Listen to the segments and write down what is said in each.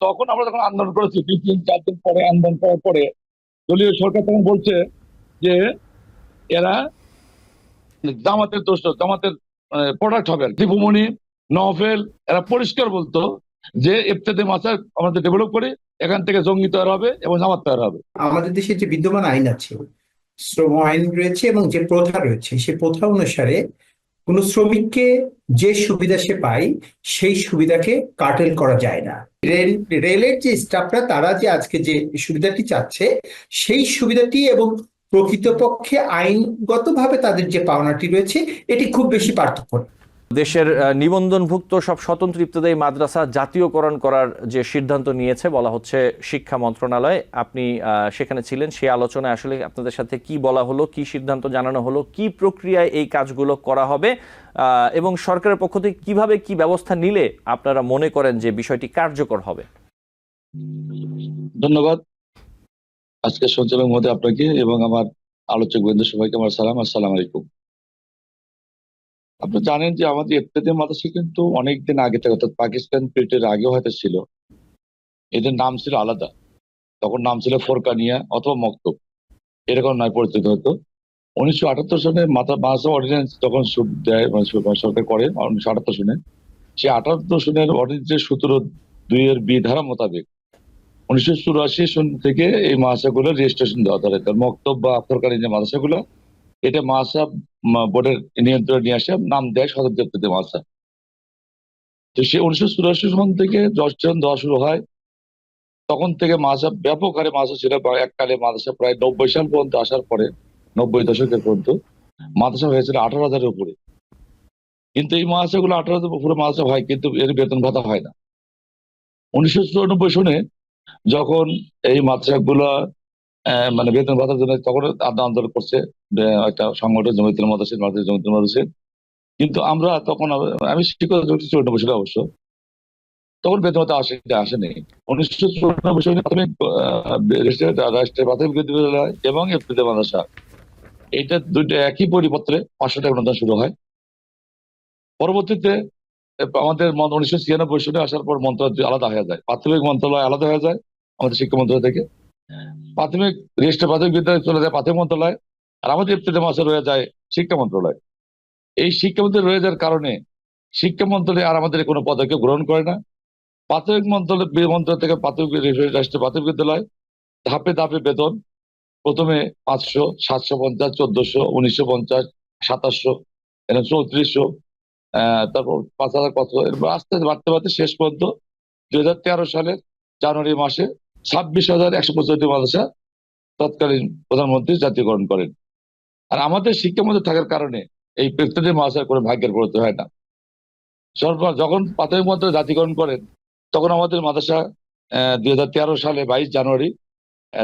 তখন আমরা যখন আন্দোলন করেছি 2-3-4 দিন পরে আন্দোলন করার পরে দলীয় সরকার তখন বলছে যে এরা জামাতের দোষ, জামাতের প্রোডাক্ট হবে। দীপুমণি, নভেল, এরা পরিষ্কার বলতো যে ইফতেতে মাসার আমাদের ডেভেলপ করে এখান থেকে জঙ্গি তৈরি হবে এবং জামাত তৈরি হবে। আমাদের দেশে যে বিদ্যমান আইন আছে, শ্রম আইন রয়েছে এবং যে প্রথা রয়েছে, সেই প্রথা অনুসারে কোন শ্রমিককে যে সুবিধা সে পায় সেই সুবিধাকে কার্টেল করা যায় না। রেলের যে স্টাফরা তারা যে আজকে যে সুবিধাটি চাচ্ছে সেই সুবিধাটি এবং প্রকৃতপক্ষে আইনগতভাবে তাদের যে পাওনাটি রয়েছে এটি খুব বেশি পার্থক্য নেই। দেশের নিবন্ধনভুক্ত সব স্বতন্ত্র ইবতেদায়ী মাদ্রাসা জাতীয়করণ করার যে সিদ্ধান্ত নিয়েছে বলা হচ্ছে শিক্ষা মন্ত্রণালয়, আপনি সেখানে ছিলেন, সেই আলোচনায় আসলে আপনাদের সাথে কি বলা হলো, কি সিদ্ধান্ত জানানো হলো, কি প্রক্রিয়ায় এই কাজগুলো করা হবে এবং সরকারের পক্ষ থেকে কিভাবে কি ব্যবস্থা নিলে আপনারা মনে করেন যে বিষয়টি কার্যকর হবে? ধন্যবাদ আজকে সঞ্চালক মহোদয় আপনাকে এবং আমার আলোচক বৃন্দ সবাইকে আমার সালাম, আসসালামু আলাইকুম। আপনি জানেন যে আমাদের ইফতেতে মাদ্রাসা কিন্তু অনেকদিন আগে থেকে, অর্থাৎ পাকিস্তান পিরিয়ডের আগে হয়তো ছিল, এদের নাম ছিল আলাদা। তখন নাম ছিল ফোরকানিয়া অথবা মক্তব, এরকম নয় পরিচিত হতো। 1978 সনে মাদ্রাসা অর্ডিন্যান্স যখন দেয়, মানে সরকার করে 1978 সনে, সেই 78 সনের অর্ডিন্যান্সের 17(2)(b) ধারা মোতাবেক 1984 সন থেকে এই মাদ্রাসাগুলো রেজিস্ট্রেশন দেওয়া ধরে। মক্তব বা ফোরকানি যে মাদ্রাসাগুলো, এটা মাদ্রাসা বোর্ডের নিয়ন্ত্রণে নিয়ে আসে, নাম দেয় স্বতন্ত্র ইফতেতে মাদ্রাসা। তো সে 1984 সন থেকে রেজিস্ট্রেশন দেওয়া শুরু হয়। তখন থেকে মাদ্রাসা ব্যাপক হারে মাদ্রাসা ছিল। এককালে মাদ্রাসা প্রায় 90 সাল পর্যন্ত আসার পরে, 90 দশকের পর্যন্ত মাদ্রাসা হয়েছিল 18,000-এর উপরে। কিন্তু এই মাদ্রাসাগুলো 18,000 উপরে মাদ্রাসা হয়, কিন্তু এর বেতন ভাতা হয় না। 1994 সনে যখন এই মাদ্রাসাগুলো মানে বেতন ভাতার জন্য তখন আন্দোলন করছে একটা সংগঠন, জমিয়তুল মাদ্রাসা, জমিয়তুল মাদ্রাসা। কিন্তু আমরা তখন, আমি শিক্ষক 94 সালে অবশ্য, তখন বেতন ভাতা আসেনি। 1994 সালে প্রাথমিক রাষ্ট্রের প্রাথমিক বিদ্যালয় এবং ইফতেতে মাদ্রাসা, এটা দুইটা একই পরিপত্রে 500 টাকা অনুদান শুরু হয়। পরবর্তীতে আমাদের 1996 সালে আসার পর মন্ত্রণালয় আলাদা হয়ে যায়, প্রাথমিক মন্ত্রণালয় আলাদা হয়ে যায় আমাদের শিক্ষা মন্ত্রণালয় থেকে। প্রাথমিক রেজিস্টার প্রাথমিক বিদ্যালয় চলে যায় প্রাথমিক মন্ত্রণালয়, আর আমাদের ইফতেতে মাদ্রাসা রয়ে যায় শিক্ষা মন্ত্রণালয়। এই শিক্ষা মন্ত্রণালয় রয়ে যাওয়ার কারণে শিক্ষা মন্ত্রণালয় আর আমাদের কোনো পদক্ষেপ গ্রহণ করে না। প্রাথমিক মন্ত্রণালয় থেকে প্রাথমিক রাষ্ট্রীয় প্রাথমিক বিদ্যালয় ধাপে ধাপে বেতন, প্রথমে 500, 750, 1400, 1950, 2700, এরকম 3400, তারপর 5,000, কত, এরপর আস্তে আস্তে বাড়তে বাড়তে শেষ পর্যন্ত 2013 সালের জানুয়ারি মাসে 26,165 মাদ্রাসা তৎকালীন প্রধানমন্ত্রী জাতীয়করণ করেন। আর আমাদের শিক্ষামন্ত্রী থাকার কারণে এই ইফতেতে মাদ্রাসার কোনো ভাগ্যের পরিবর্তে হয় না। সরকার যখন প্রাথমিক মন্ত্রী জাতীয়করণ করেন, তখন আমাদের মাদ্রাসা 2013 সালে 22 জানুয়ারি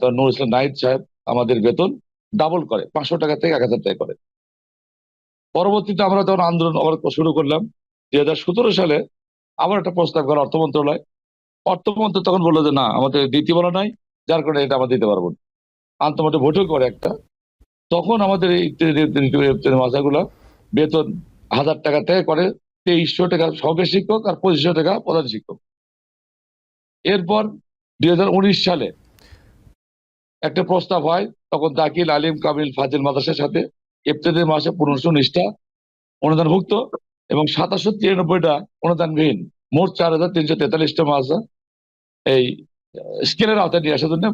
তো নুর ইসলাম নাহিদ সাহেব আমাদের বেতন ডাবল করে, 500 টাকা থেকে 1,000 টাকা করে। পরবর্তীতে আমরা তখন আন্দোলন আবার শুরু করলাম। 2017 সালে আবার একটা প্রস্তাব করে অর্থ মন্ত্রণালয়। অর্থ মন্ত্রণালয় তখন বললো যে না, আমাদের দিতে বলা নাই, যার কারণে এটা আমরা দিতে পারবো না। আন্তর্জাতিক বৈঠক করে একটা, তখন আমাদের এই মাদ্রাসাগুলো বেতন 1,000 টাকা থেকে করে 2300 টাকা সহকারী শিক্ষক আর 2500 টাকা প্রধান শিক্ষক। এরপর 2019 সালে একটা প্রস্তাব হয়, তখন দাখিল আলিম কামিল ফাজিল মাদ্রাসার সাথে ইফতেতে মাসে 1519টা অনুদানভুক্ত এবং 793টা অনুদানবিহীন, মোট 4,343টা মাদ্রাসা এই স্কেলের আওতায় নিয়ে আসার জন্য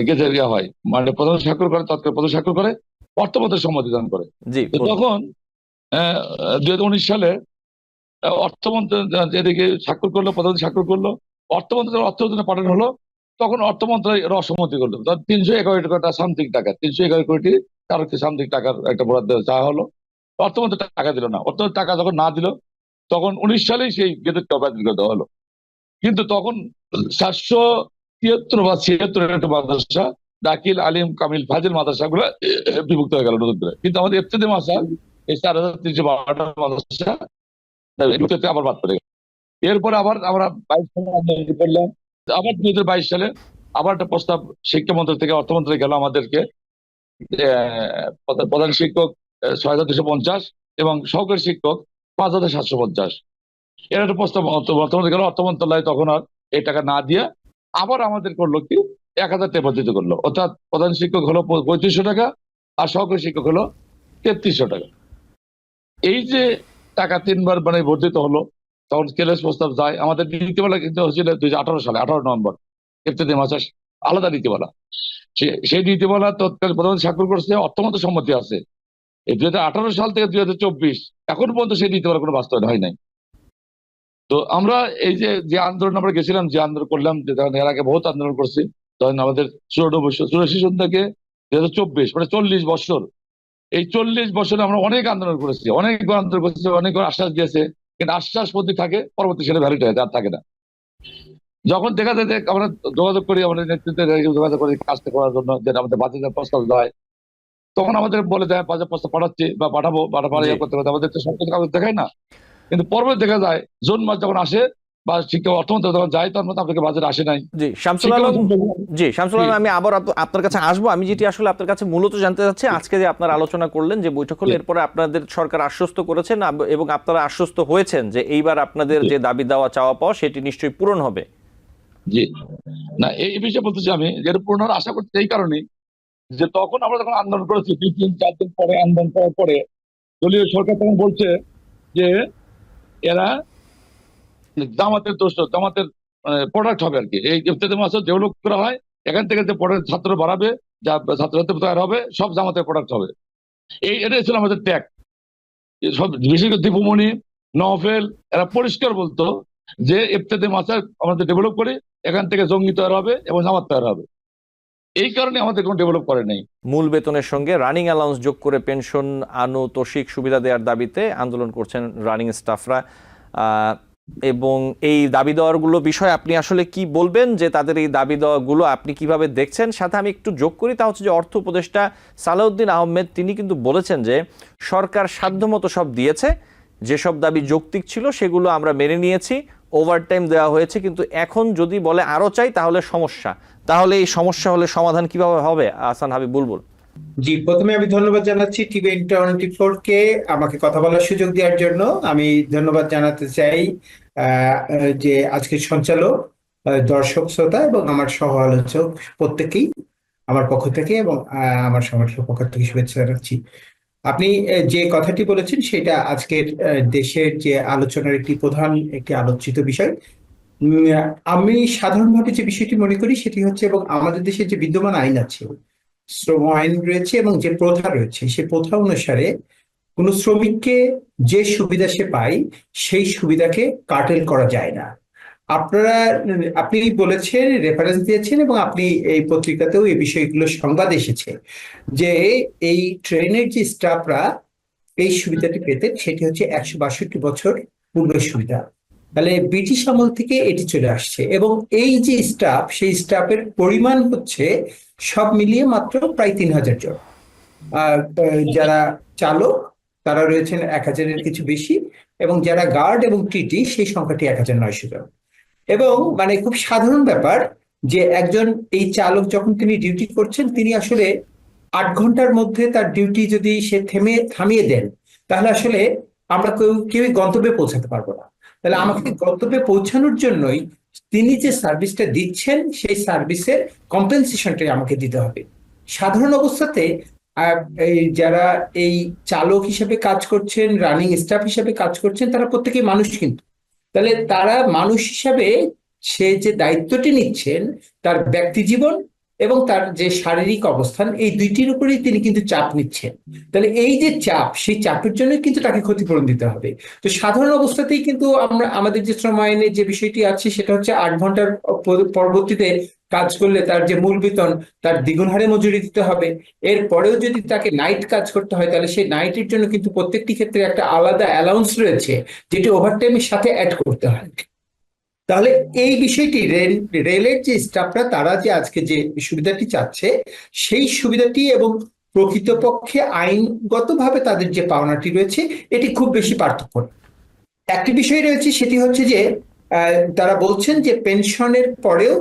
গেজেট দেওয়া হয়। মানে প্রধান স্বাক্ষর করে, তৎকাল প্রধান স্বাক্ষর করে, অর্থমন্ত্রী সম্মতি দান করে। তখন 2019 সালে অর্থমন্ত্রী এদিকে স্বাক্ষর করলো, প্রধান স্বাক্ষর করলো, অর্থমন্ত্রী অর্থ পাঠানো হলো, তখন অর্থ মন্ত্রণালয় এর অসম্মতি করলো। 311 কোটি সামথিং টাকা, 311 কোটি কারো সামথিং টাকার একটা বরাদ্দ চাওয়া হলো। অর্থমন্ত্রী টাকা দিল না। অর্থমন্ত্রী টাকা যখন না দিল, তখন 19 সালেই সেই গেজেটটা বাতিল করে দেওয়া হলো। কিন্তু তখন 473 বা 76 একটা মাদ্রাসা, দাখিল আলিম কামিল ফাজিল মাদ্রাসাগুলো বিভক্ত হয়ে গেল নতুন করে। কিন্তু আমাদের ইফতেতে মাদ্রাসা এই 4,312টা মাদ্রাসা আবার বাদ পড়ে গেল। এরপরে আবার আমরা 22 সালে আন্দোলন করলাম। আবার 2022 সালে আবার একটা প্রস্তাব শিক্ষা মন্ত্রী থেকে অর্থমন্ত্রী গেল আমাদেরকে, প্রধান শিক্ষক 6,250 এবং সহকারী শিক্ষক 5,750। এর একটা প্রস্তাব অর্থমন্ত্রী গেল। অর্থ মন্ত্রণালয় তখন আর এই টাকা না দিয়ে আবার আমাদের করলো কি 1,000 টাকা বর্ধিত করলো, অর্থাৎ প্রধান শিক্ষক হলো 3500 টাকা আর সহকারী শিক্ষক হলো 3300 টাকা। এই যে টাকা 3 বার মানে বর্ধিত হলো, তখন স্কেলের প্রস্তাব যায়। আমাদের নীতিমালা কিন্তু হচ্ছিল 2018 সালে 18 নভেম্বর, ইফতেতে মাসার আলাদা নীতিমালা। সেই নীতিমালা তৎকালীন প্রধানমন্ত্রী স্বাক্ষর করছে, অর্থমন্ত্রী সম্মতি আছে। এই 2018 সাল থেকে 2024 এখন পর্যন্ত সেই নীতিমালা কোনো বাস্তবায়ন হয় নাই। তো আমরা এই যে আন্দোলন আমরা গেছিলাম, যে আন্দোলন করলাম, যে ধরেন এর আগে বহুত আন্দোলন করছি, ধরেন আমাদের 84 সন থেকে 2024 মানে 40 বছর, এই 40 বছরে আমরা অনেক আন্দোলন করেছি, অনেকবার আন্দোলন করেছি, অনেকবার আশ্বাস দিয়েছে, কিন্তু আশ্বাস প্রতি থাকে, পরবর্তী সেটা ভ্যালিড হয়, আর থাকে না। যখন দেখা যায় যে আমরা যোগাযোগ করি, আমাদের নেতৃত্বে যোগাযোগ করি কাজটা করার জন্য, যেটা আমাদের বাজেটের প্রস্তাব দেয়, তখন আমাদের বলে দেয় বাজেট প্রস্তাব পাঠাচ্ছি বা পাঠাবো জি। করতে করতে আমাদের তো সরকারি কাগজ দেখায় না। কিন্তু পরবর্তী দেখা যায় জুন মাস যখন আসে বা শিক্ষা অর্থমন্ত্রী যখন যায়, তখন মধ্যে আপনাকে বাজেট আসে নাই। জি শামসুল আলম, আমি আবার আপনার কাছে আসবো। আমি যেটি আসলে আপনার কাছে মূলত জানতে চাচ্ছি, আজকে যে আপনার আলোচনা করলেন, যে বৈঠক হলো, এরপরে আপনাদের সরকার আশ্বস্ত করেছেন এবং আপনারা আশ্বস্ত হয়েছেন যে এইবার আপনাদের যে দাবি দেওয়া চাওয়া পাওয়া সেটি নিশ্চয়ই পূরণ হবে। জি না, এই বিষয়ে বলতেছি আমি, যেটা পূর্ণ আশা করছি এই কারণে যে তখন আমরা যখন আন্দোলন করেছি 2-3-4 দিন পরে আন্দোলন করার পরে দলীয় সরকার তখন বলছে যে এরা জামাতের দোষ, জামাতের প্রোডাক্ট হবে আর কি। এই ইফতেতে মাসুদ ডেভেলপ করা হয়, এখান থেকে যে ছাত্র বাড়াবে, যা ছাত্রছাত্রী তৈরি হবে, সব জামাতের প্রোডাক্ট হবে। এটাই ছিল আমাদের ত্যাগ। সব বিশেষ করে দীপুমণি, নওফেল, এরা পরিষ্কার বলতো যে ইফতেতে মাসুদ আমাদের ডেভেলপ করি, এখান থেকে জঙ্গি তৈরি হবে এবং জামাত তৈরি হবে। এই কারণে আমাদের কোনো ডেভেলপ করে নাই। মূল বেতনের সঙ্গে রানিং অ্যালাউন্স যোগ করে পেনশন আনুতোষিক সুবিধা দেওয়ার দাবিতে আন্দোলন করছেন রানিং স্টাফরা, এবং এই দাবি দেওয়ারগুলো বিষয়ে আপনি আসলে কি বলবেন, যে তাদের এই দাবি দেওয়াগুলো আপনি কিভাবে দেখছেন? সাথে আমি একটু যোগ করি, তা হচ্ছে যে অর্থ উপদেষ্টা সালাউদ্দিন আহমেদ তিনি কিন্তু বলেছেন যে সরকার সাধ্যমতো সব দিয়েছে, যেসব দাবি যৌক্তিক ছিল সেগুলো আমরা মেনে নিয়েছি, ওভারটাইম দেওয়া হয়েছে, কিন্তু এখন যদি বলে আরো চাই তাহলে সমস্যা। তাহলে এই সমস্যা হলে সমাধান কিভাবে হবে? আহসান হাবিব বুলবুল। জি, প্রথমে আমি ধন্যবাদ জানাচ্ছি TVN24 কে আমাকে কথা বলার সুযোগ দেওয়ার জন্য। আমি ধন্যবাদ জানাতে চাই যে আজকের সঞ্চালক, দর্শক শ্রোতা এবং আমার সহ আলোচক প্রত্যেকেই আমার পক্ষ থেকে এবং আমার সংগঠনের পক্ষ থেকে শুভেচ্ছা জানাচ্ছি। আপনি যে কথাটি বলেছেন সেটা আজকের দেশের যে আলোচনার একটি আলোচিত বিষয়। আমি সাধারণভাবে যে বিষয়টি মনে করি সেটি হচ্ছে, এবং আমাদের দেশে যে বিদ্যমান আইন আছে, শ্রম আইন রয়েছে এবং যে প্রথা রয়েছে, সেই প্রথা অনুসারে কোন শ্রমিককে যে সুবিধা সে পায় সেই সুবিধাকে কার্টেল করা যায় না। আপনি বলেছেন, রেফারেন্স দিয়েছেন এবং আপনি এই পত্রিকাতেও এই বিষয়গুলো সংবাদ এসেছে যে এই ট্রেনের যে স্টাফরা এই সুবিধাটি পেতেন, সেটি হচ্ছে 162 বছর পূর্বের সুবিধা। তাহলে ব্রিটিশ আমল থেকে এটি চলে আসছে, এবং এই যে স্টাফ, সেই স্টাফের পরিমাণ হচ্ছে সব মিলিয়ে মাত্র প্রায় 3000 জন। আর যারা চালক তারা রয়েছেন 1000-এর কিছু বেশি, এবং যারা গার্ড এবং টিটি সেই সংখ্যাটি 1900 জন। এবং মানে খুব সাধারণ ব্যাপার যে একজন এই চালক যখন তিনি ডিউটি করছেন, তিনি আসলে 8 ঘন্টার মধ্যে তার ডিউটি যদি সে থামিয়ে দেন, তাহলে আসলে আমরা কেউই গন্তব্যে পৌঁছাতে পারবো না। তাহলে আমাকে গন্তব্যে পৌঁছানোর জন্যই তিনি যে সার্ভিসটা দিচ্ছেন সেই সার্ভিসের কম্পেনসেশনটাই আমাকে দিতে হবে। সাধারণ অবস্থাতে যারা এই চালক হিসেবে কাজ করছেন, রানিং স্টাফ হিসেবে কাজ করছেন, তারা প্রত্যেকেই মানুষ। কিন্তু তাহলে তারা মানুষ হিসাবে সে যে দায়িত্বটি নিচ্ছেন, তার ব্যক্তি জীবন এবং তার যে শারীরিক অবস্থান, এই দুইটির উপরেই তিনি কিন্তু চাপ নিচ্ছেন। তাহলে এই যে চাপ, সেই চাপের জন্য কিন্তু তাকে ক্ষতিপূরণ দিতে হবে। তো সাধারণ অবস্থাতেই কিন্তু আমাদের যে শ্রম আইনে যে বিষয়টি আছে সেটা হচ্ছে 8 ঘন্টার পরবর্তীতে কাজ করলে তার যে মূল বেতন তার দ্বিগুণ হারে মজুরি দিতে হবে। এরপরেও যদি তাকে নাইট কাজ করতে হয়, তাহলে সেই নাইটের জন্য কিন্তু প্রত্যেকটি ক্ষেত্রে একটা আলাদা অ্যালাউন্স রয়েছে, যেটি ওভারটাইমের সাথে অ্যাড করতে হয়। তাহলে এই বিষয়টি রেলের যে স্টাফরা তারা যে আজকে যে সুবিধাটি চাচ্ছে, সেই সুবিধাটি এবং প্রকৃতপক্ষে আইনগতভাবে তাদের যে পাওনাটি রয়েছে, এটি খুব বেশি পার্থক্য। একটি বিষয় রয়েছে, সেটি হচ্ছে যে তারা বলছেন যে পেনশনের পরেও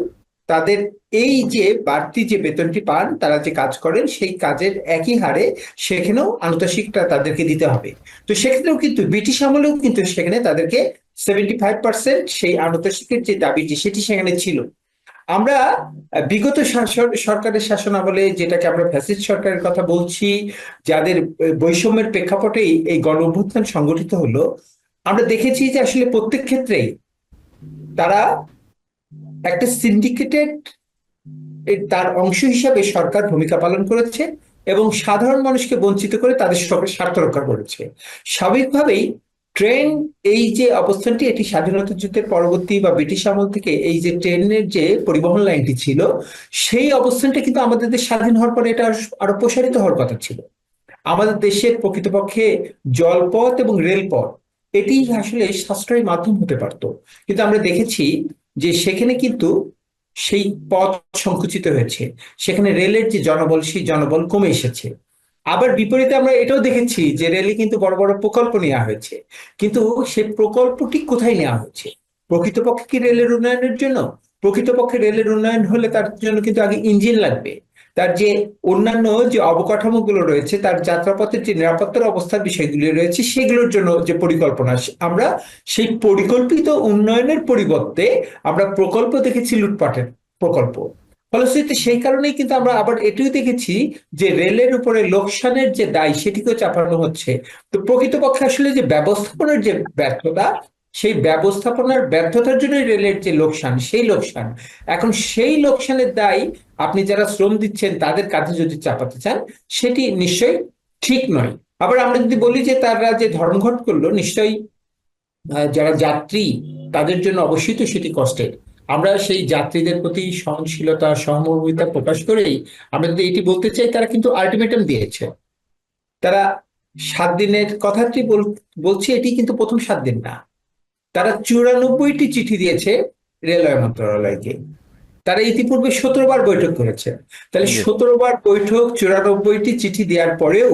তাদের এই যে বাড়তি যে বেতনটি পান, তারা যে কাজ করেন সেই কাজের একই হারে সেখানেও আনুতোষিকটা তাদেরকে দিতে হবে। তো সেক্ষেত্রেও কিন্তু ব্রিটিশ আমলেও কিন্তু সেখানে তাদেরকে 75% সেই আনুতোষিকের যে দাবিটি সেটি সেখানে ছিল। আমরা বিগত সরকারের শাসনামলে, যেটাকে আমরা ফ্যাসিস্ট সরকারের কথা বলছি, যাদের বৈষম্যের প্রেক্ষাপটেই এই গণ অভ্যুত্থান সংগঠিত হলো, আমরা দেখেছি যে আসলে প্রত্যেক ক্ষেত্রেই তারা একটা সিন্ডিকেটেড তার অংশ হিসাবে সরকার ভূমিকা পালন করেছে এবং সাধারণ মানুষকে বঞ্চিত করে তাদের স্বার্থ রক্ষা করেছে। স্বাভাবিকভাবেই ট্রেন, এই যে অবস্থানটি, এটি স্বাধীনতা যুদ্ধের পরবর্তী বা ব্রিটিশ আমল থেকে এই যে ট্রেনের যে পরিবহন লাইনটি ছিল, সেই অবস্থানটা কিন্তু আমাদের দেশ স্বাধীন হওয়ার পরে এটা আরো প্রসারিত হওয়ার কথা ছিল। আমাদের দেশের প্রকৃতপক্ষে জলপথ এবং রেলপথ এটি আসলে সাশ্রয়ী মাধ্যম হতে পারত, কিন্তু আমরা দেখেছি যে সেখানে কিন্তু সেই পথ সংকুচিত হয়েছে, সেখানে রেলের যে জনবল, সেই জনবল কমে এসেছে। আবার বিপরীতে আমরা এটাও দেখেছি যে রেলে কিন্তু বড় বড় প্রকল্প নেওয়া হয়েছে, কিন্তু সেই প্রকল্পটি কোথায় নেওয়া হয়েছে? প্রকৃতপক্ষে কি রেলের উন্নয়নের জন্য? প্রকৃতপক্ষে রেলের উন্নয়ন হলে তার জন্য কিন্তু আগে ইঞ্জিন লাগবে, তার যে অন্যান্য যে অবকাঠামোগুলো রয়েছে, তার যাত্রাপথের যে নিরাপত্তার অবস্থার বিষয়গুলি রয়েছে, সেগুলোর জন্য যে পরিকল্পনা, আমরা সেই পরিকল্পিত উন্নয়নের পরিবর্তে আমরা প্রকল্প দেখেছি লুটপাটের প্রকল্প। ফলশ্রুতিতে সেই কারণেই কিন্তু আমরা আবার এটিও দেখেছি যে রেলের উপরে লোকসানের যে দায়, সেটিকেও চাপানো হচ্ছে। তো প্রকৃতপক্ষে আসলে যে ব্যবস্থাপনার যে ব্যর্থতা, সেই ব্যবস্থাপনার ব্যর্থতার জন্য রেলের যে লোকসান, সেই লোকসান, এখন সেই লোকসানের দায় আপনি যারা শ্রম দিচ্ছেন তাদের কাছে যদি চাপাতে চান, সেটি নিশ্চয়ই ঠিক নয়। আবার আমরা যদি বলি যে তারা যে ধর্মঘট করলো, নিশ্চয়ই যারা যাত্রী তাদের জন্য অবশ্যই তো সেটি কষ্টের। আমরা সেই যাত্রীদের প্রতি সহনশীলতা, সহমর্মিতা প্রকাশ করেই আমরা যদি এটি বলতে চাই, তারা কিন্তু আলটিমেটাম দিয়েছে। তারা 7 দিনের কথাটি বলছি, এটি কিন্তু প্রথম 7 দিন না, তারা 94টি চিঠি দিয়েছে রেলওয়ে মন্ত্রণালয়কে। তারা ইতিপূর্বে 17 বার বৈঠক করেছে। তাহলে 17 বার বৈঠক, 94টি চিঠি দেওয়ার পরেও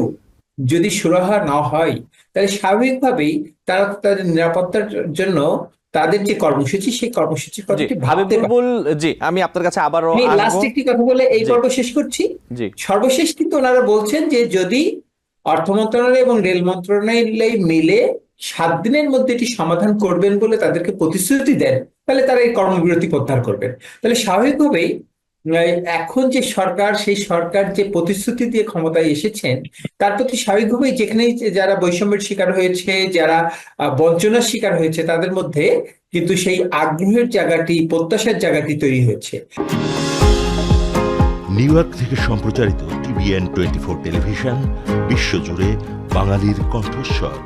যদি সুরাহা না হয়, তাহলে স্বাভাবিকভাবেই তারা তাদের নিরাপত্তার জন্য তাদের যে কর্মসূচি, সেই কর্মসূচির কথাটি ভাবতে পারে। জি, আমি আপনার কাছে আবারও লাস্ট একটি কথা বলে এই পর্ব শেষ করছি। সর্বশেষ কিন্তু ওনারা বলছেন যে যদি অর্থ মন্ত্রণালয় এবং রেল মন্ত্রণালয় মিলে 7 দিনের মধ্যে এটি সমাধান করবেন বলে তাদেরকে প্রতিশ্রুতি দেন, তাহলে তারা এই কর্মবিরতি প্রত্যাহার করবেন। তাহলে স্বাভাবিকভাবেই এখন যে সরকার, সেই সরকার যে প্রতিশ্রুতি দিয়ে ক্ষমতায় এসেছেন, তার প্রতি স্বাভাবিকভাবেই যেখানেই যারা বৈষম্যের শিকার হয়েছে, যারা বঞ্চনার শিকার হয়েছে, তাদের মধ্যে কিন্তু সেই আগ্রহের জায়গাটি, প্রত্যাশার জায়গাটি তৈরি হয়েছে। নিউ ইয়র্ক থেকে সম্প্রচারিত TVN 24 টেলিভিশন বিশ্বজুড়ে বাঙালির কণ্ঠস্বর।